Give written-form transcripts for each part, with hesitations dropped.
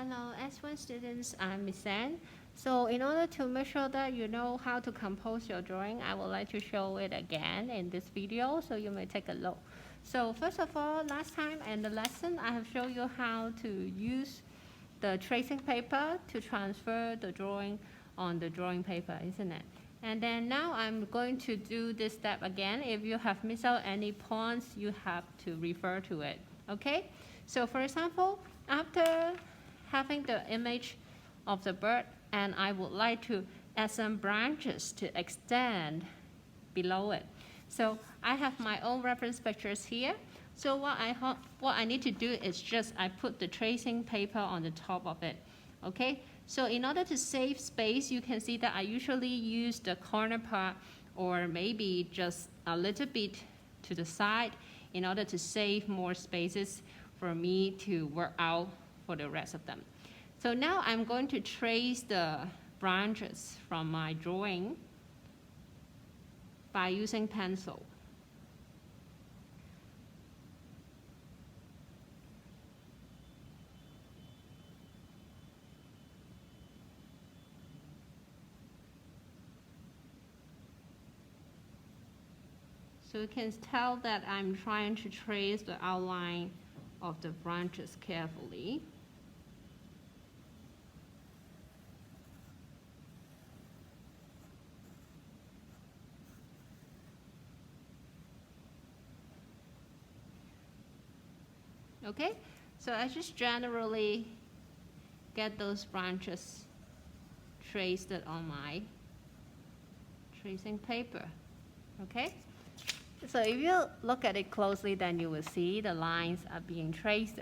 Hello, S1 students, I'm Miss Ann. So in order to make sure that you know how to compose your drawing, I would like to show it again in this video, so you may take a look. So first of all, last time in the lesson, I have shown you how to use the tracing paper to transfer the drawing on the drawing paper, isn't it? And then now I'm going to do this step again. If you have missed out any points, you have to refer to it, okay? So for example, after having the image of the bird, and I would like to add some branches to extend below it. So I have my own reference pictures here. So what I need to do is just I put the tracing paper on the top of it, okay? So in order to save space, you can see that I usually use the corner part or maybe just a little bit to the side in order to save more spaces for me to work out for the rest of them. So now I'm going to trace the branches from my drawing by using pencil. So you can tell that I'm trying to trace the outline of the branches carefully. Okay, so I just generally get those branches traced on my tracing paper, okay? So if you look at it closely, then you will see the lines are being traced.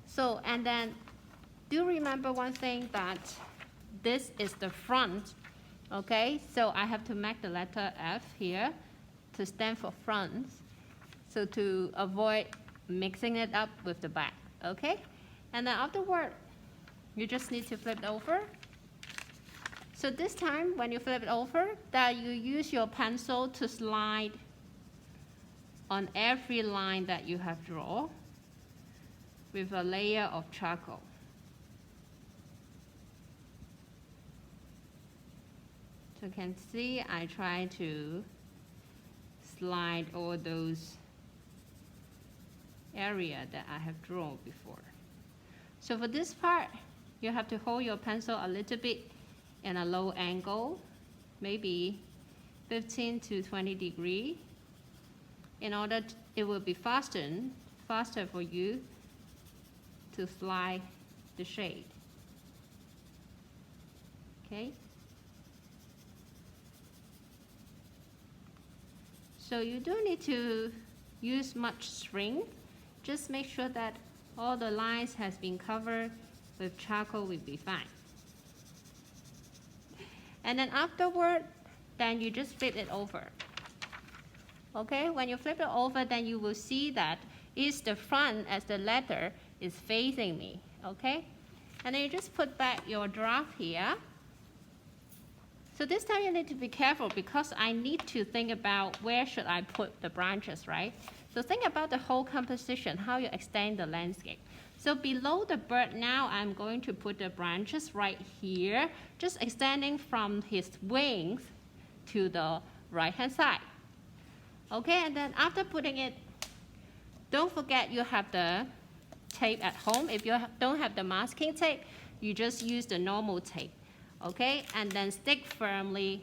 So, and then do remember one thing, that this is the front, okay? So I have to make the letter F here to stand for front, so to avoid mixing it up with the back, okay? And then afterward, you just need to flip it over. So this time, when you flip it over, that you use your pencil to slide on every line that you have drawn with a layer of charcoal. So you can see I try to slide all those areas that I have drawn before. So for this part, you have to hold your pencil a little bit in a low angle, maybe 15 to 20 degrees. In order it will be faster for you to slide the shade. Okay? So you don't need to use much string. Just make sure that all the lines has been covered with charcoal will be fine. And then afterward, then you just flip it over. Okay, when you flip it over, then you will see that it's the front as the letter is facing me, okay? And then you just put back your draft here. So this time you need to be careful because I need to think about where should I put the branches, right? So think about the whole composition, how you extend the landscape. So below the bird now, I'm going to put the branches right here, just extending from his wings to the right-hand side. Okay, and then after putting it, don't forget you have the tape at home. If you don't have the masking tape, you just use the normal tape. Okay, and then stick firmly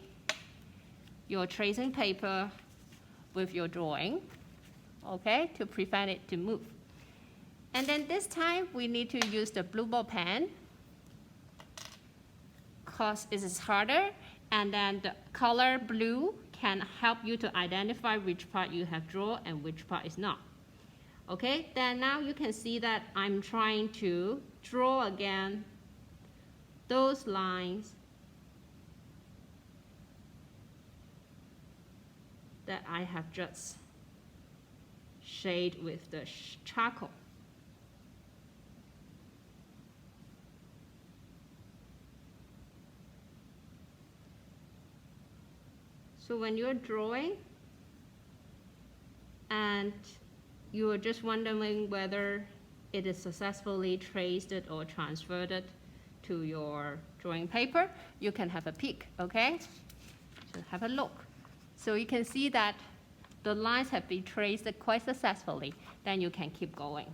your tracing paper with your drawing, okay, to prevent it to move. And then this time we need to use the blue ball pen because it is harder, and then the color blue can help you to identify which part you have drawn and which part is not. Okay, then now you can see that I'm trying to draw again those lines that I have just shaded with the charcoal. So when you're drawing and you are just wondering whether it is successfully traced it or transferred it to your drawing paper, you can have a peek, okay? So have a look. So you can see that the lines have been traced quite successfully. Then you can keep going.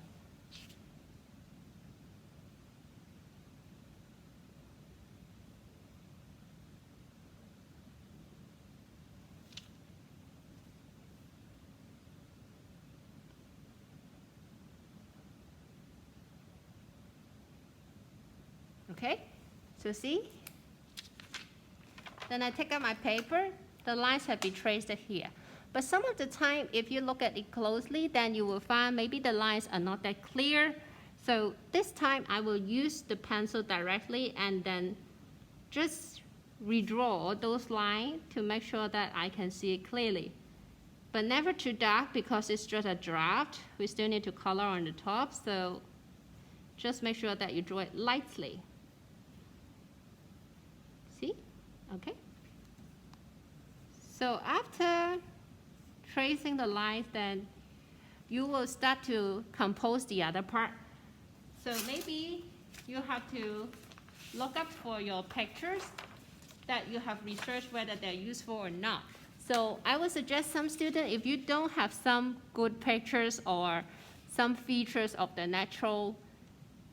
Okay, so see? Then I take out my paper, the lines have been traced here. But some of the time, if you look at it closely, then you will find maybe the lines are not that clear. So this time I will use the pencil directly and then just redraw those lines to make sure that I can see it clearly. But never too dark because it's just a draft. We still need to color on the top, so just make sure that you draw it lightly. See? Okay. So after tracing the lines, then you will start to compose the other part. So maybe you have to look up for your pictures that you have researched whether they're useful or not. So I would suggest some students, if you don't have some good pictures or some features of the natural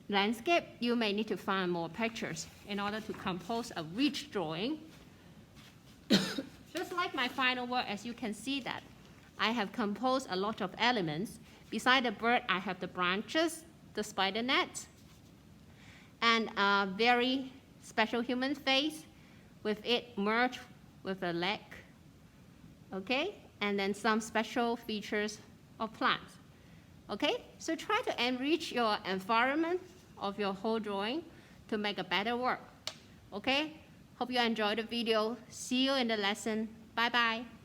landscape, you may need to find more pictures in order to compose a rich drawing. Just like my final work, as you can see that I have composed a lot of elements. Beside the bird, I have the branches, the spider net, and a very special human face with it merged with a leg, okay? And then some special features of plants, okay? So try to enrich your environment of your whole drawing to make a better work, okay? Hope you enjoyed the video. See you in the lesson. Bye-bye.